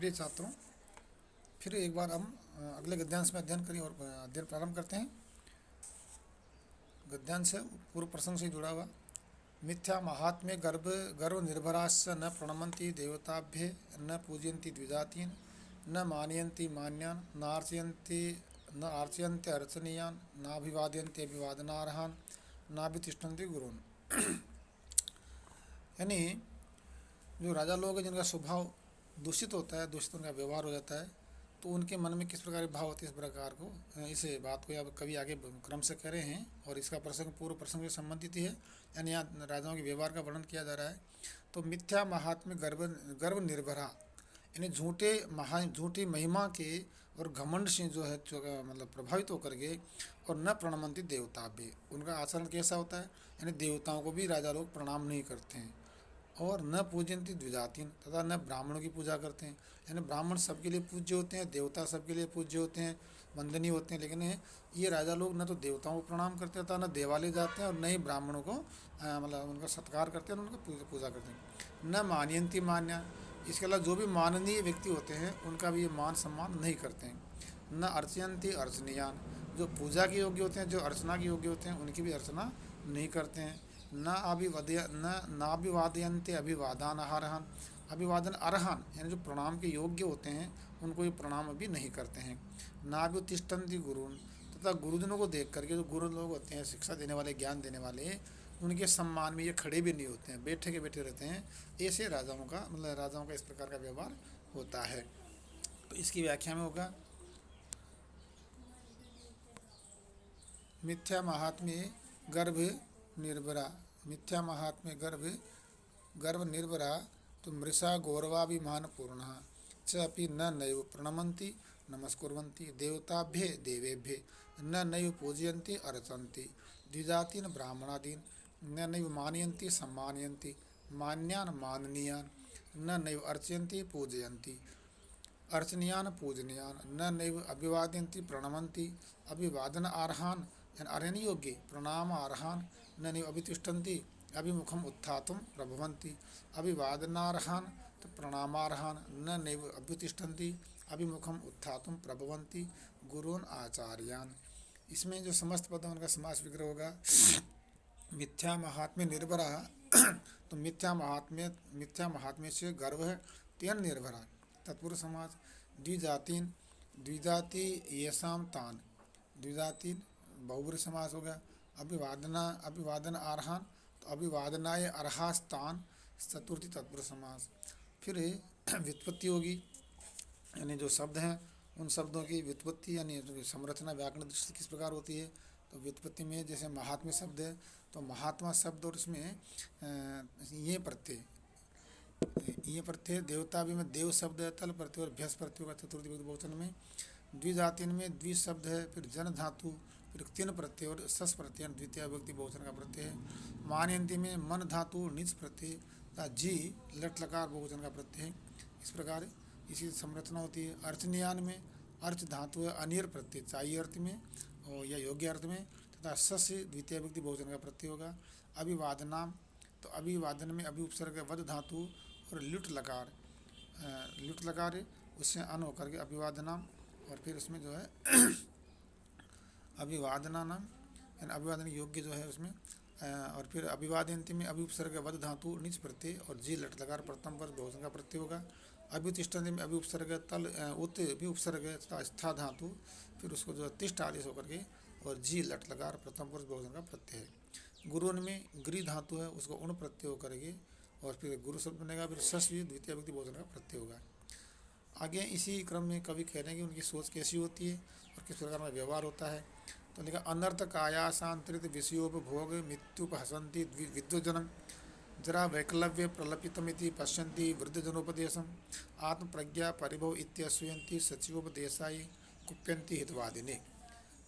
प्रिय छात्रों, फिर एक बार हम अगले गद्यांश में अध्ययन करें और अध्ययन प्रारंभ करते हैं। गद्यांश पूर्व प्रसंग से जुड़ा हुआ। मिथ्या महात्म्य गर्भ गर्व निर्भराश्च न प्रणमन्ति देवताभ्ये न पूजयन्ति द्विजातीन् न मानयन्ति मान्यान् न आर्चयन्ते अर्चनीयान् नाभिवादयन्ते अभिवादनार्हान् नाभितिष्ठन्ति गुरून्। यानी जो राजा लोग हैं जिनका स्वभाव दूषित होता है, दूषित उनका व्यवहार हो जाता है, तो उनके मन में किस प्रकार के भाव होते हैं, इस प्रकार को इस बात को अब कवि आगे क्रम से कह रहे हैं और इसका प्रसंग पूर्व प्रसंग से संबंधित ही है। यानी यहाँ राजाओं के व्यवहार का वर्णन किया जा रहा है। तो मिथ्या महात्म्य गर्व निर्भरा, यानी झूठी महिमा के और घमंड से जो है मतलब प्रभावित होकर के और न प्रणमंती देवता भी, उनका आचरण कैसा होता है, यानी देवताओं को भी राजा लोग प्रणाम नहीं करते हैं और न पूजयंती द्विजातीन, तथा न ब्राह्मणों की पूजा करते हैं। यानी ब्राह्मण सबके लिए पूज्य होते हैं, देवता सबके लिए पूज्य होते हैं, वंदनीय होते हैं, लेकिन ये राजा लोग न तो देवताओं को प्रणाम करते हैं, न देवालय जाते हैं और न ही ब्राह्मणों को मतलब उनका सत्कार करते हैं, उनका पूजा करते हैं। न मानयंती मान्या, इसके अलावा जो भी माननीय व्यक्ति होते हैं उनका भी ये मान सम्मान नहीं करते हैं। न अर्चयंती अर्चनीयान, जो पूजा के योग्य होते हैं, जो अर्चना के योग्य होते हैं, उनकी भी अर्चना नहीं करते हैं। नाभिवादयन्ते अभिवादन अर्हान, अभिवादन अर्हान यानी जो प्रणाम के योग्य होते हैं उनको ये प्रणाम भी नहीं करते हैं। नाभ्युतिष्ठन्ति गुरुन्, तथा गुरुजनों को देख करके, जो गुरु लोग होते हैं शिक्षा देने वाले, ज्ञान देने वाले, उनके सम्मान में ये खड़े भी नहीं होते हैं, बैठे के बैठे रहते हैं। ऐसे राजाओं का मतलब राजाओं का इस प्रकार का व्यवहार होता है। तो इसकी व्याख्या में होगा, मिथ्या महात्म्य गर्भ निर्भरा, मिथ्या महात्म्य गर्भ निर्भरा तो मृषा गौरवाभिमान पूर्ण च अपि न नैव प्रणमन्ति नमस्कुर्वन्ति देवताभ्ये देवेभ्ये न नैव पूजयन्ति अर्चन्ति द्विजातीन ब्राह्मणादीन न नैव मानयन्ति सम्मानयन्ति मान्यान् माननीयान् न नैव अर्चयन्ति पूजयन्ति अर्चनीयान् पूजनीयान् न नैव अभिवादयन्ति प्रणमन्ति अभिवादन अर्हान् अर्हन योग्य प्रणाम अर्हान् न नैव अभितिष्ठन्ति अभिमुखम उत्थातुं प्रभवन्ति अभिवादनार्हान् प्रणामार्हान् न नैव अभ्युतिष्ठन्ति अभिमुखम उत्थातुं प्रभवन्ति गुरून् आचार्यान्। इसमें जो समस्त पद उनका समास विग्रह होगा। मिथ्या महात्म्य निर्भरा, तो मिथ्या महात्म्य से गर्व है, तेन निर्भरा तत्पुरुष समाज। द्विजातीन, द्विजाति येषां तान, द्विजातीन बहुब्रीहि समास हो गया। अभिवादन अर्हान, तो अभिवादनाय अर्हास्तान चतुर्थी तत्पुरुष समास। फिर व्युत्पत्ति होगी, यानी जो शब्द हैं उन शब्दों की व्युत्पत्ति यानी संरचना व्याकरण दृष्टि से किस प्रकार होती है। तो व्युत्पत्ति में जैसे महात्म्य शब्द है तो महात्मा शब्द और इसमें ये प्रत्यय देवता भी में देव शब्द है, तल प्रत्यय और भ्यस प्रत्यय का चतुर्थी विभक्ति बहुवचन में। द्विजातिन में द्वि शब्द है, फिर जन धातु, फिर तीन प्रत्यय और सस प्रत्यय द्वितीय विभक्ति बहुवचन का प्रत्यय है। मानयन्ति में मन धातु निच प्रत्यय तथा जी लट लकार बहुवचन का प्रत्यय है। इस प्रकार इसी संरचना होती है। अर्चनीयान में अर्च धातु है, अनियर प्रत्यय चाहिए अर्थ में और या योग्य अर्थ में, तथा सस द्वितीय विभक्ति बहुवचन का प्रत्यय होगा। अभिवादनाम, तो अभिवादन में अभि उपसर्ग वद धातु और लुट लकार है, उससे अन होकर के अभिवादनाम, और फिर उसमें जो है अभिवादना नाम यानी अभिवादन योग्य जो है उसमें, और फिर अभिवादयन्ति में अभि उपसर्ग वद धातु निच प्रत्यय और जी लट लकार प्रथम पर बहुवचन का प्रत्यय होगा। अभ्युतिष्ठन्ति में अभि उपसर्ग तल उत भी उपसर्ग तथा स्था धातु, फिर उसको जो तिष्ठ आदेश होकर के और जी लट लकार प्रथम पुरुष बहुवचन का प्रत्यय है। गुरुन में गृह धातु है, उसको उण प्रत्यय होकर के और फिर गुरु शब्द बनेगा, फिर सस भी द्वितीय विभक्ति बहुवचन का प्रत्यय होगा। आगे इसी क्रम में कवि कह रहे हैं कि उनकी सोच कैसी होती है और किस प्रकार का व्यवहार होता है। तो लिखा, अनर्थ कायासांतरित विषयोपभोग मृत्युपहसन्ति विद्वजनम जरा वैकलव्य प्रलपितमिति पश्यन्ति वृद्धजनोपदेशम आत्मप्रज्ञा परिभव इत्यसूयन्ति सचिवोपदेशाय कुप्यन्ति हितवादिने।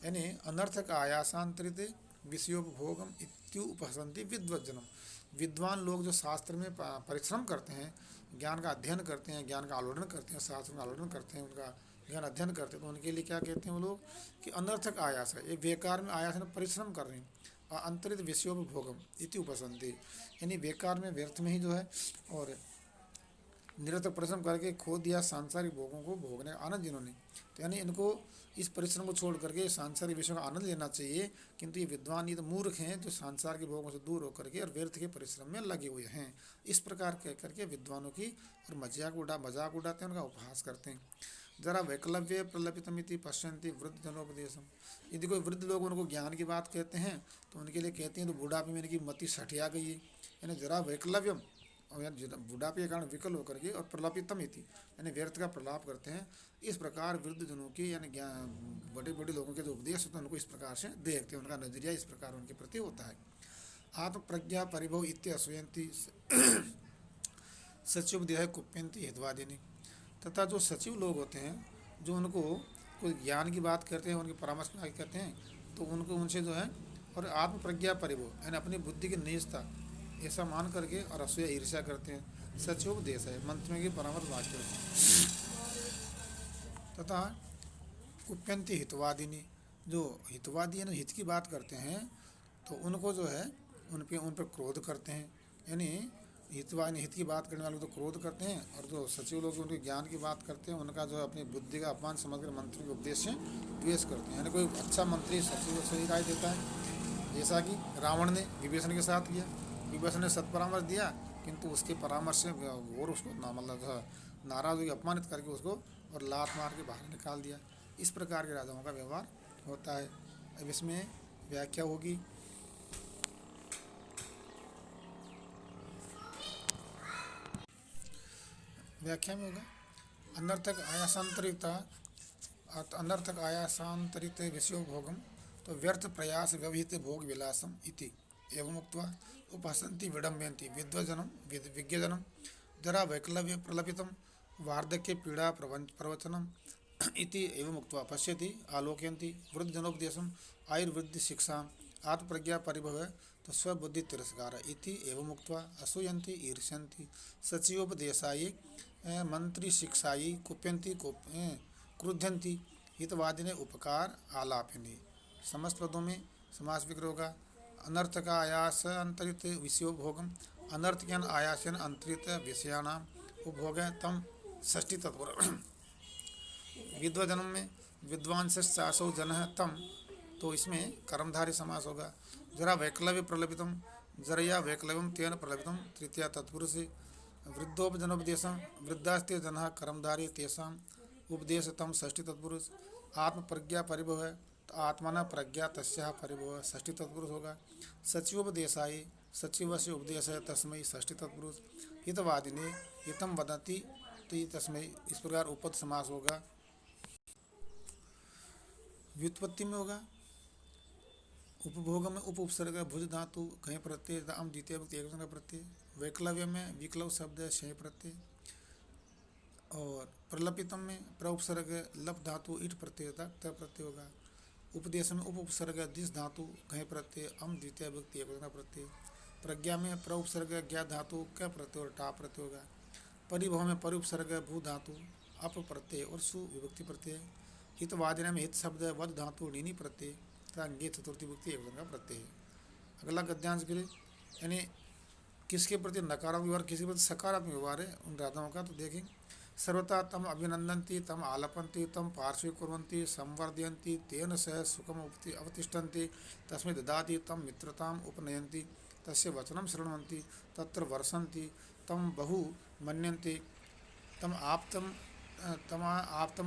यानी अनर्थक आयासांतरित विषयोपभोगम इत्युपहसन्ति विद्वज्जनम, विद्वान लोग जो शास्त्र में परिश्रम करते हैं, ज्ञान का अध्ययन करते हैं, ज्ञान का आलोड़न करते हैं, शास्त्र का आलोड़न करते हैं, उनका ज्ञान अध्ययन करते हैं, तो उनके लिए क्या कहते हैं वो लोग कि अनर्थक आयास है, ये बेकार में आयास में परिश्रम कर रहे हैं। और अंतरित विषयोपभोगम इति उपसन्ति, यानी बेकार में व्यर्थ में ही जो है और निरर्थक परिश्रम करके खो दिया सांसारिक भोगों को भोगने का आनंद जिन्होंने, तो यानी इनको इस परिश्रम को छोड़ करके सांसारिक विषयों का आनंद लेना चाहिए। किंतु ये विद्वान, ये तो मूर्ख हैं जो सांसार के भोगों से दूर होकर के और व्यर्थ के परिश्रम में लगे हुए हैं। इस प्रकार कह करके विद्वानों की और मजाक उड़ाते हैं, उनका उपहास करते हैं। जरा वैकलव्य प्रलपितमिति पश्यन्ति वृद्ध जनोपदेशम, यदि कोई वृद्ध लोग उनको ज्ञान की बात कहते हैं तो उनके लिए कहते हैं तो बुढ़ापे में इनकी मति सठिया गई है, यानी जरा वैकलव्यम, और बुढ़ापे के कारण विकल होकर के, और प्रलापितम इति यानी व्यर्थ का प्रलाप करते हैं। इस प्रकार वृद्ध जनों की यानी बड़े बड़े लोगों के जो उपदेश होते हैं उनको इस प्रकार से देखते हैं, उनका नजरिया इस प्रकार उनके प्रति होता है। आत्म प्रज्ञा परिभव इत्य असूयंती सच्युपदेह कुप्यंती हितवादिनी, तथा जो सचिव लोग होते हैं जो उनको कोई ज्ञान की बात करते हैं, उनके परामर्श में करते हैं, तो उनको उनसे जो है, और आत्म प्रज्ञा परिभव यानी अपनी बुद्धि की निजता ऐसा मान करके और असूया ईर्ष्या करते हैं। सच्योपदेश है मंत्रियों की परामर्श वाक्य होते हैं। तथा कुप्यंती हितवादिनी, जो हितवादी है ना, हित की बात करते हैं तो उनको जो है उन पर क्रोध करते हैं, यानी हित की बात करने वाले तो क्रोध करते हैं, और जो सचिव लोग उनके ज्ञान की बात करते हैं उनका जो है अपनी बुद्धि का अपमान समझकर मंत्रियों के उपदेश से द्वेष करते हैं। यानी कोई अच्छा मंत्री सचिव को सही राय देता है, जैसा कि रावण ने विभीषण के साथ किया। विभीषण ने सत्परामर्श दिया, किंतु उसके परामर्श से और उसको मतलब नाराज हुई, अपमानित करके उसको और लात मार के बाहर निकाल दिया। इस प्रकार के राजाओं का व्यवहार होता है। अब इसमें व्याख्या होगी। व्याख्या में होगा अनर्थक आयासांतरित विषयो भोगम तो व्यर्थ प्रयास व्यवहित भोग विलासम इति एवं उक्त्वा उपहसन्ति विडम्बयन्ति विज्ञजनम जरा वैकलव्य प्रलपितम वार्धक्य पीड़ा प्रवचनम इति एवं उक्त्वा पश्यति आलोकयन्ति वृद्धजनोपदेशम आयुर्वृद्धि शिक्षा आत्मप्रज्ञा परिभव तो स्वबुद्धि तिरस्कार इति एवं उक्त्वा असूयन्ति ईर्ष्यन्ति सचिवोपदेशायै मंत्री शिक्षायै कुप्यन्ति क्रुध्यन्ति हितवादिने उपकार आलापिनी। समस्त पदों में समास विग्रह होगा। अनर्थ का आयास अंतरित विषयो भोगम, अनर्थ ज्ञान आयासन अंतरित विषयानाम उपभोग तम षष्ठी तत्पर। विद्वजनम में विद्वान से 400 जन है तम, तो इसमें कर्मधारी समास होगा। जरा वैकलव्य प्रलपितम जरया वैकलव्यम तेन प्रलपितम तृतीया तत्पुरुष। वृद्धोपजनोपदेशम वृद्धास्ते जन कर्मधारी तेषाम उपदेश तम षष्ठी तत्पुरुष। आत्म प्रज्ञा परिभव है तो आत्मना प्रज्ञा तस्या परिभव षष्ठी तत्पुरुष होगा। सचिवोपदेशाय सचिव से उपदेश है तस्मै षष्ठी तत्पुरुष। हितवादिने हितम वदति तो तस्मै, इस प्रकार उपद समास होगा। व्युत्पत्ति में होगा उपभोग में उप उपसर्ग भुज धातु कहीं प्रत्यय दाम द्वितीय भक्ति एक का प्रत्यय। वैकलव्य में विकलव शब्द है शय प्रत्यय। और प्रलपितम में प्र उपसर्ग लप धातु इट प्रत्यय त प्रत्यय होगा। उपदेश में उप उपसर्ग दिस धातु कहीं प्रत्यय अम द्वितीय भक्ति एक का प्रत्यय। प्रज्ञा में प्र उपसर्ग ज्ञा धातु क प्रत्यय और टा प्रत्यय होगा। परिभव में पर उपसर्ग भू धातु अप प्रत्यय और सु विभक्ति प्रत्यय। हितवादिना में हित शब्द वध धातु नीनी प्रत्यय तथा अंगे चतुर्थी भक्ति एक का प्रत्यय है। अगला गद्यांश के लिए यानी किसके प्रति नकारात्मक व्यवहार, किसके प्रति सकारात्मक व्यवहार है उन राजाओं का, तो देखें। सर्वथा तम अभिनंदन्ति तम आलपन्ति तम पार्श्वे कुर्वन्ति संवर्धयन्ति तेन सह सुखम अवतिष्ठन्ति तस्मै ददाति तम मित्रताम उपनयन्ति तस्य वचनम शृण्वन्ति तत्र वर्षन्ति तम बहु मन्यन्ति तम आप्तम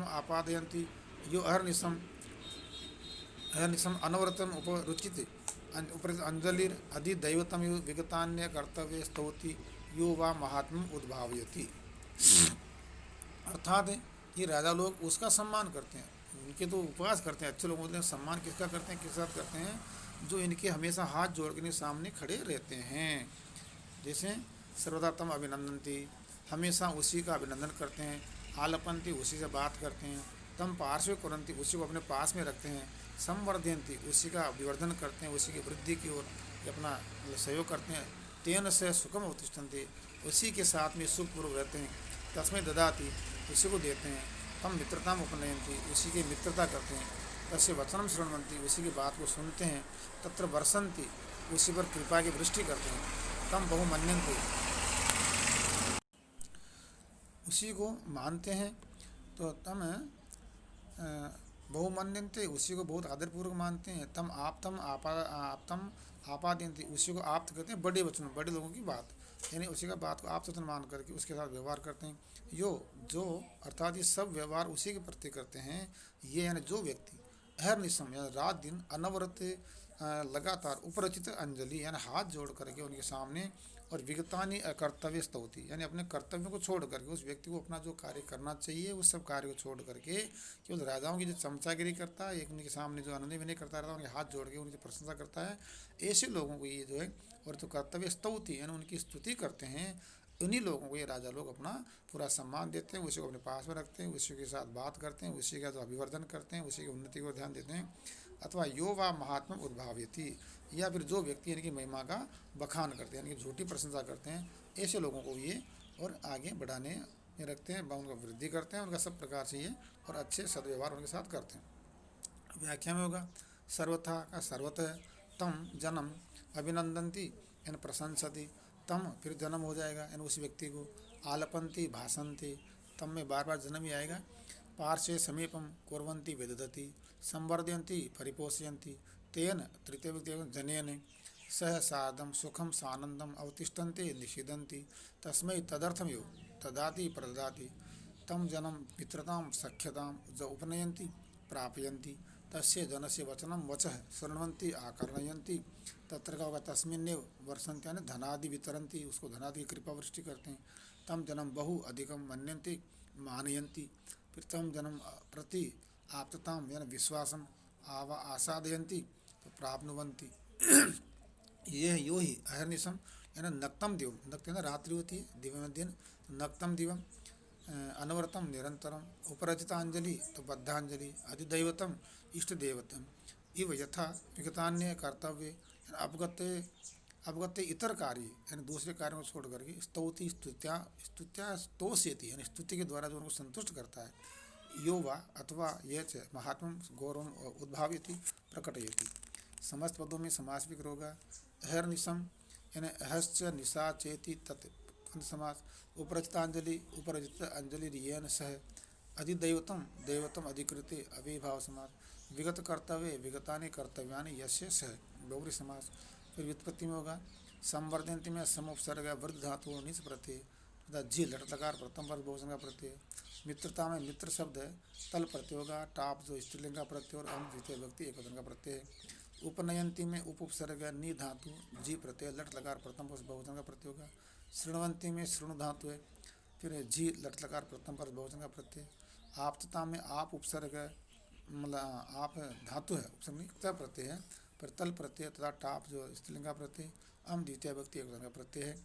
आपादयन्ति यो अहर्निशम अनवरतम उपरुचित अंजलिर अधिदैवतम विगतान्य कर्तव्य स्तौति यो वा महात्म उद्भावयति। अर्थात ये राजा लोग उसका सम्मान करते हैं, उनके तो उपवास करते हैं। अच्छे लोग बोलते हैं सम्मान किसका करते हैं, किस साथ करते हैं, जो इनके हमेशा हाथ जोड़ के सामने खड़े रहते हैं। जैसे सर्वदा तम अभिनंदनती, हमेशा उसी का अभिनंदन करते हैं। आलपंती, उसी से बात करते हैं। तम पार्श्व कुरंती, उसी को अपने पास में रखते हैं। संवर्धयंती, उसी का अभिवर्धन करते हैं, उसी की वृद्धि की ओर अपना सहयोग करते हैं। तेन से सुखम अवतिष्ठन्ति, उसी के साथ में सुखपूर्वक रहते हैं। तस्मै ददाति, उसी को देते हैं। तम मित्रताम उपनयन्ति, उसी की मित्रता करते हैं। तस्य वचनम शृण्वन्ति, उसी की बात को सुनते हैं। तत्र वर्षन्ति, उसी पर कृपा की वृष्टि करते हैं। तम बहुमन्यन्ति, उसी को मानते हैं। तो तम बहुमन्यन्ते, उसी को बहुत आदरपूर्वक मानते हैं। तम आप्तम आपादयन्ति, उसी को आप्त कहते हैं बड़े वचन, बड़े लोगों की बात, यानी उसी का बात को आप्त वचन मान करके उसके साथ व्यवहार करते हैं। यो जो अर्थात ये सब व्यवहार उसी के प्रति करते हैं, ये यानी जो व्यक्ति अहर्निशम यानी रात दिन अनवरत लगातार उपरचित अंजलि यानी हाथ जोड़ करके उनके सामने, और विगतानी अकर्तव्य स्तौति यानी अपने कर्तव्यों को छोड़ करके, उस व्यक्ति को अपना जो कार्य करना चाहिए उस सब कार्य को छोड़ करके केवल राजाओं की जो चमचागिरी करता है, एक उनके सामने जो आनंद विनय करता रहता है, उनके हाथ जोड़ के उनकी प्रशंसा करता है, ऐसे लोगों को ये जो है, और जो कर्तव्य स्तौति यानी उनकी स्तुति करते हैं, उन्हीं लोगों को ये राजा लोग अपना पूरा सम्मान देते हैं, उसी को अपने पास में रखते हैं, उसी के साथ बात करते हैं, उसी का जो अभिवर्धन करते हैं, उसी की उन्नति को ध्यान देते हैं। अथवा यो वा महात्मा उद्भाव्यति, या फिर जो व्यक्ति इनकी महिमा का बखान करते हैं, इनकी झूठी प्रशंसा करते हैं, ऐसे लोगों को ये और आगे बढ़ाने में रखते हैं, उनका वृद्धि करते हैं, उनका सब प्रकार से ये और अच्छे सदव्यवहार उनके साथ करते हैं। व्याख्या में होगा सर्वथा का सर्वतः, तम जन्म अभिनंदंती यानी प्रशंसती, तम फिर जन्म हो जाएगा यानी उस व्यक्ति को, आलपंती भाषंती, तम में बार बार जन्म ही आएगा, पार्श्वे समीपम कुर्वन्ति विदधति, संवर्धयन्ति परिपोषयन्ति, तेन तृतीय व्यक्ति जनेन सह साधम सुखम सानंदम अवतिष्ठन्ते निषिदन्ति, तस्मै तदर्थम यो तदाति प्रददाति, तम जन्म मित्रताम सख्यताम ज उपनयन्ति प्रापयन्ति, तस्य जनस्य वचनम वचः शृण्वन्ति आकर्णयन्ति, तत्र का होगा तस्मिन्नेव वर्षन्ति यानी धनादि वितरन्ति, उसको धनादि की कृपा वृष्टि करते हैं। तम जन्म बहु अधिकम मन्यन्ति मानयन्ति, फिर तम जन्म प्रति आप्तताम यानी विश्वासम आसादयन्ति तो प्राप्नुवन्ति। ये यो ही अहर्निशम यानी नक्तम दिवम, नक्त यानी रात्रि होती है, दिव्य में दिन, नक्तम दिवम अनवरतम निरंतरम, उपरचितांजलि तो बद्धांजलि, अधिदैवतम इष्ट देवतम, इव यथा विगतान्य कर्तव्य अवगत्य इतर कार्य यानी दूसरे कार्यों को छोड़ करके, स्तौति स्तुत्या स्तोष्यति यानी स्तुति के द्वारा जो उनको संतुष्ट करता है, यो वा अथवा ये च महात्म गौरव उद्भाव्यति प्रकटयति। समस्त पदों में समास भी होगा। अहर्निशम यानी अहश्च निशा चेति तत् समास, उपरचितांजलि उपरचित अंजलि रियन सह, अधिदैवतम दैवतम अधिकृते अविभाव समास, विगत कर्तव्य विगतानि कर्तव्यानि यस्य सह बहुव्रीहि समास। फिर व्युत्पत्ति में होगा संवर्धनति में सम उपसर्ग वृद्ध धातु निच प्रत्यय तथा झी लट लकार प्रथम वर्ग बहुवचन का प्रत्यय। मित्रता में मित्र शब्द तल प्रत्यय होगा, टाप जो स्त्रीलिंग का प्रत्यय और अम द्वितीय व्यक्ति एकवचन का प्रत्यय है। उपनयंती में उप उपसर्ग नि धातु जी प्रत्यय लट लकार प्रथम वर्ग बहुवचन का प्रत्यय होगा। शृण्वंती में शृणु धातु है, फिर झी लट लकार प्रथम वर्ग बहुवचन का प्रत्यय। आप्तता में आप उपसर्ग मतलब आप धातु है, उपसर्ग प्रत्यय है, पर तल प्रत्यय तथा टाप जो स्त्रीलिंग का प्रत्यय, अम द्वितीय व्यक्ति एकवचन का प्रत्यय है।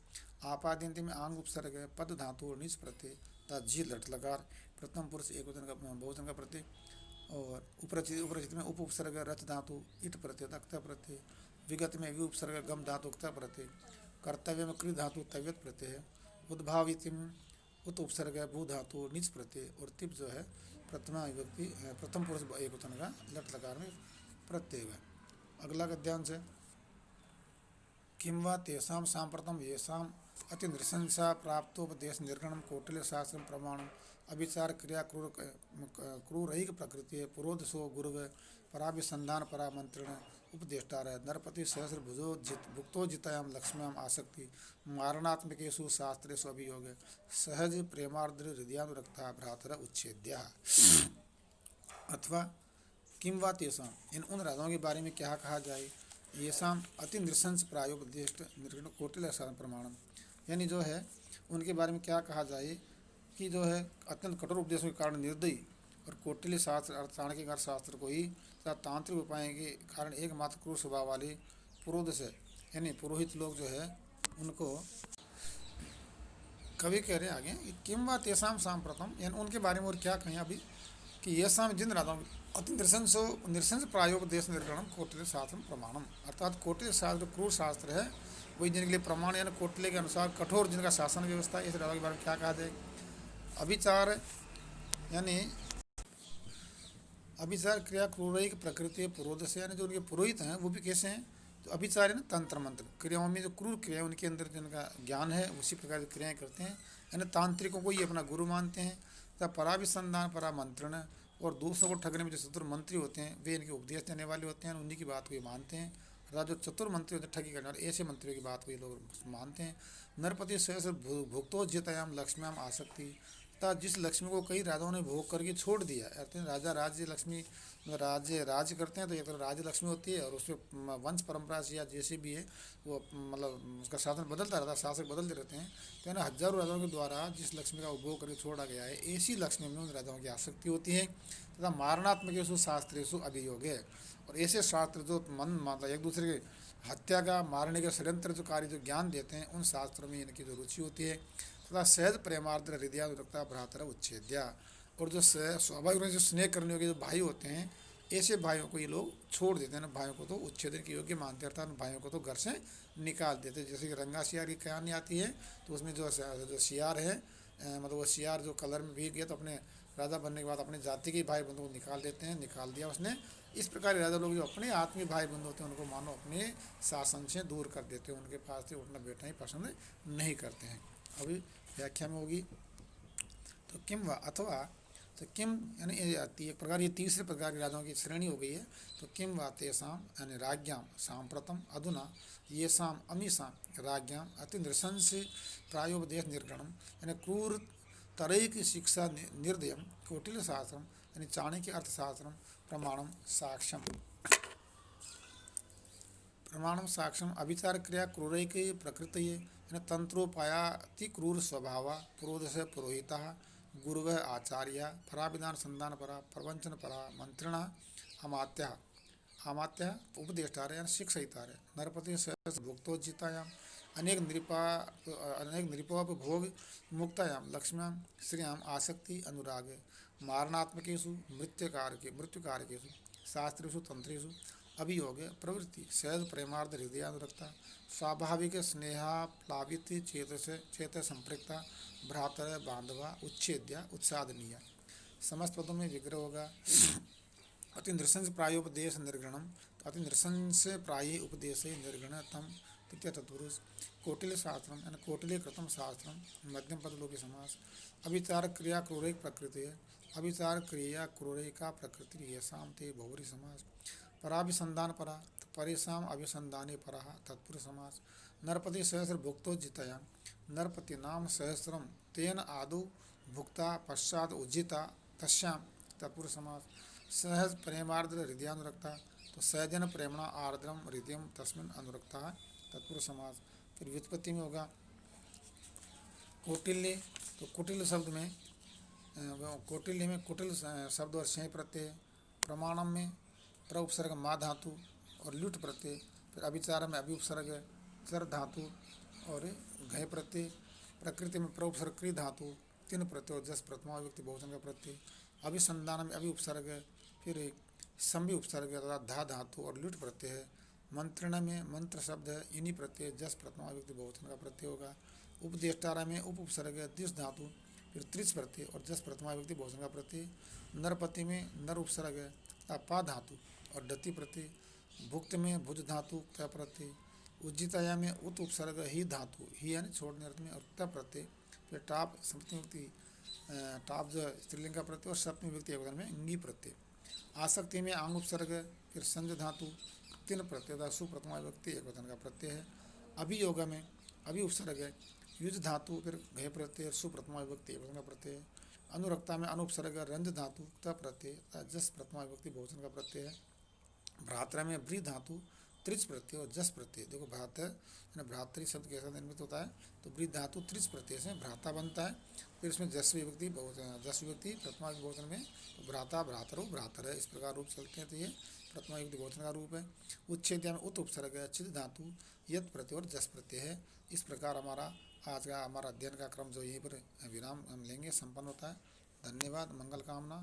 आपाद्यंती में आंग उपसर्ग है, पद धातु और निज प्रत्यय तथा झी लट लकार प्रथम पुरुष एकवचन का बहुवचन का प्रत्यय। और उपरचित में उप उपसर्ग रच धातु इट प्रत्यय तक्त प्रत्यय। विगत में वि उपसर्ग गम धातु उक्त प्रत्यय। कर्तव्य में कृ धातु तव्यत प्रत्यय है। उद्भावित में उत उपसर्ग है भू धातु निज प्रत्यय, और तिप जो है प्रथमा विभक्ति प्रथम पुरुष एकवचन का लट लकार में प्रत्यय है। अगला गद्यांश है किं वा तेषां सांप्रतम येषां अति नृशंसा प्राप्तोपदेश निर्गणम कौटिल्य शास्त्र प्रमाणम अभिचार क्रिया क्रूरैक प्रकृति पुरोधसो गुरुव पराभिसंधान परामंत्रण उपदेष्टार नरपति सहस्र भुजो भुक्तो जितायाम लक्ष्म्याम आसक्ति मारणात्मकेषु शास्त्रेषु अभियोग सहज प्रेमार्द्र हृदयानुरक्ता भ्रातर उच्छेद्या। अथवा किं वा तेषां इन उन राजाओं के बारे में क्या कहा जाए, येषां अति नृशंस प्रायोपदिष्ट निर्गुण कौटिल्य शास्त्र प्रमाणम यानी जो है उनके बारे में क्या कहा जाए कि जो है अत्यंत कठोर उपदेशों के कारण निर्दयी और कौटिल्य शास्त्र चाणक्य के शास्त्र को ही तथा तांत्रिक उपाय के कारण एकमात्र क्रूर स्वभाव वाले पुरोधस यानी पुरोहित लोग जो है उनको कवि कह रहे हैं आगे किं वा तेषां सांप्रतम यानी उनके बारे में और क्या कहें अभी कि ये शाम जिन राजाओं अति नृशंस प्रायोपदेश निर्गणम कौटिल्य शास्त्र प्रमाणम अर्थात कौटिल्य शास्त्र क्रूर शास्त्र है वही जिनके लिए प्रमाण यानी कौटिल्य के अनुसार कठोर जिनका शासन व्यवस्था है, इस राजाओं के बारे में क्या कहा जाए। अभिचार यानी अभिचार क्रिया क्रूरैक प्रकृति पुरोधस यानी जो उनके पुरोहित हैं वो भी कैसे हैं, तो अभिचार है ना तंत्र मंत्र क्रियाओं में जो क्रूर क्रिया उनके अंदर जिनका ज्ञान है उसी प्रकार की क्रियाएं करते हैं, यानी तांत्रिकों को ही अपना गुरु मानते हैं तथा पराभिसंधान परा मंत्रण और दूसरों को ठगने में जो चतुर मंत्री होते हैं वे इनके उपदेश देने वाले होते हैं, उन्हीं की बात को ये मानते हैं तथा जो चतुर मंत्री होते हैं ठगी करने वाले ऐसे मंत्रियों की बात को ये लोग मानते हैं। नरपति सहस्र भुक्तोज्जितायाम लक्ष्म्याम आसक्ति तथा जिस लक्ष्मी को कई राजाओं ने भोग करके छोड़ दिया, अर्थात राजा राज्य लक्ष्मी राज्य करते हैं तो एक राज्य लक्ष्मी होती है और उसमें वंश परंपरा से या जैसे भी है वो मतलब उसका शासन बदलता रहता है, शासक बदलते रहते हैं। तो है ना, हजारों राजाओं के द्वारा जिस लक्ष्मी का उपभोग करके छोड़ा गया है ऐसी लक्ष्मी में उन राजाओं की आसक्ति होती है तथा मारणात्मकेषु शास्त्रेषु अभियोग है। और ऐसे शास्त्र जो मन मतलब एक दूसरे के हत्या का मारने के षड्यंत्र जो कार्य जो ज्ञान देते हैं उन शास्त्रों में इनकी जो रुचि होती है तथा सहज प्रेमार्थ हृदयानुरक्ता भ्रातर उच्छेद्या। और जो स्वाभाविक रूप से जो स्नेह करने योग्य जो भाई होते हैं ऐसे भाइयों को ये लोग छोड़ देते हैं ना, भाइयों को तो उच्छेदन के योग्य मानते हैं, अर्थात भाइयों को तो घर से निकाल देते हैं। जैसे कि रंगा सियार की कहानी आती है तो उसमें जो सियार है मतलब वो सियार जो कलर में भीग गया तो अपने राजा बनने के बाद अपने जाति के भाई बंधु को निकाल देते हैं, निकाल दिया उसने। इस प्रकार राजा लोग जो अपने आत्मीय भाई बंधु होते हैं उनको मानो अपने शासन से दूर कर देते हैं, उनके पास से उठना बैठना ही पसंद नहीं करते हैं। अभी व्याख्या में होगी तो किम व अथवा तो किम यानी एक प्रकार ये तीसरे प्रकार के राजाओं की श्रेणी हो गई है। तो किम व तेषां यानी राज्ञां सांप्रतम अधुना येषां अमीषां राज्ञां अति नृशंस प्रायोपदेश निर्गणम यानी क्रूर तरैक शिक्षा निर्दयम कौटिल्य शास्त्रम यानी चाणक्य अर्थशास्त्रम प्रमाणम साक्ष्यम अभिचार क्रिया क्रूरैक प्रकृतये यानी तंत्रोपायाति क्रूर स्वभाव क्रोध से पुरोहिता गुरुव आचार्य पराविधान संधान परा प्रवंचन परा मंत्रिण अमात्य अमात्य उपदेष्टार यानी शिक्षयितार नरपति भुक्तोज्जितायाम अनेक नृपोपभोग मुक्तायाम लक्ष्म्यां श्रियाम आसक्ति अनुराग मारणात्मकेषु मृत्युकारकेषु शास्त्रेषु तंत्रेषु अभियोग प्रवृत्ति सहज प्रेमार्थ हृदयानुरक्ता स्वाभाविक स्नेहाप्लावित चेत संपृक्ता भ्रातर बांधवा उच्छेद्या उत्सादनीय। समस्त पदों में विग्रह होगा। अति नृशंस प्रायोपदेश निर्गणम अति नृशंस प्राय उपदेश निर्गण तम तृतीय तत्पुरुष कौटिल्य शास्त्रम यानी कौटिल्य कृतम शास्त्रम मध्यम पद लोक समास अभिचार क्रिया क्रूरैक प्रकृति है अभिचार क्रिया क्रूरैका प्रकृति येषां ते बहुरी समास पराभिसंधान परा परेशान अभिसंधाने परा तत्पुरुष समास नरपति सहस्र भुक्तोज्जितया नरपति नाम सहस्रम तेन आदौ भुक्ता पश्चात उज्जिता तस्यां तत्पुरुष समास सहज प्रेमार्द्र हृदयानुरक्ता तो सहजन प्रेमणा आर्द्रम हृदयम तस्मिन् अनुरक्ता तत्पुरुष समास। फिर व्युत्पत्ति में होगा कौटिल्य तो कुटिल शब्द में कौटिल्य में कुटिल शब्द और स्नेह प्रत्यय प्रमाणम में प्र उपसर्ग मा धातु और लुट प्रत्यय फिर अभिचार में अभि उपसर्ग चर धातु और घय प्रत्यय प्रकृति में प्र उपसर्ग कृ धातु तीन प्रत्यय और जस प्रथमा व्यक्ति बहुवचन का प्रत्यय अभिसंधान में अभि उपसर्ग फिर संभि उपसर्ग तथा धा धातु और लुट प्रत्यय है। मंत्रण में मंत्र शब्द है इन्हीं प्रत्यय जस प्रथमा व्यक्ति बहुवचन का प्रत्यय होगा। उपदेष्टारा में उप उपसर्ग दिस धातु फिर त्रिच प्रत्यय और जस प्रथमा व्यक्ति बहुवचन का प्रत्यय। नरपति में नर उपसर्ग है पा धातु और डति प्रत्यय। भुक्त में भुज धातु क प्रत्यय। उज्जिताया में उत उपसर्ग ही धातु ही यानी छोड़ने अर्थ में और त प्रत्यय। फिर टाप सप्तमी व्यक्ति टाप जो स्त्रीलिंग का प्रत्यय और सप्तमी व्यक्ति एकवचन में इंगी प्रत्यय। आसक्ति में आंग उपसर्ग फिर संज धातु तीन प्रत्यय सुप्रथमा व्यक्ति एकवचन का प्रत्यय है। अभियोग में अभि उपसर्ग है युज धातु फिर घय प्रत्यय सुप्रथमा व्यक्ति एकवचन का प्रत्यय है। अनुरक्ता में अनुपसर्ग रंज धातु त प्रत्यय जस प्रथमा व्यक्ति बहुवचन का प्रत्यय है। भ्रात्रा में व्री धातु त्रिच प्रत्यय और जस प्रत्यय। देखो भ्रातर भ्रातृ शब्द कैसा निर्मित होता है तो व्री धातु त्रिच प्रत्यय से भ्राता बनता है। फिर इसमें जस व्यक्ति प्रथमा बहुवचन में तो भ्राता भ्रातरो भ्रातर है, इस प्रकार रूप चलते हैं तो ये प्रथमा युक्ति बहुवचन का रूप है। उच्छेद में उत उपसर्ग है चिद धातु यद प्रत्यय और जस प्रत्यय है। इस प्रकार हमारा आज का हमारा अध्ययन का क्रम जो यहीं पर विराम हम लेंगे संपन्न होता है। धन्यवाद, मंगल कामना।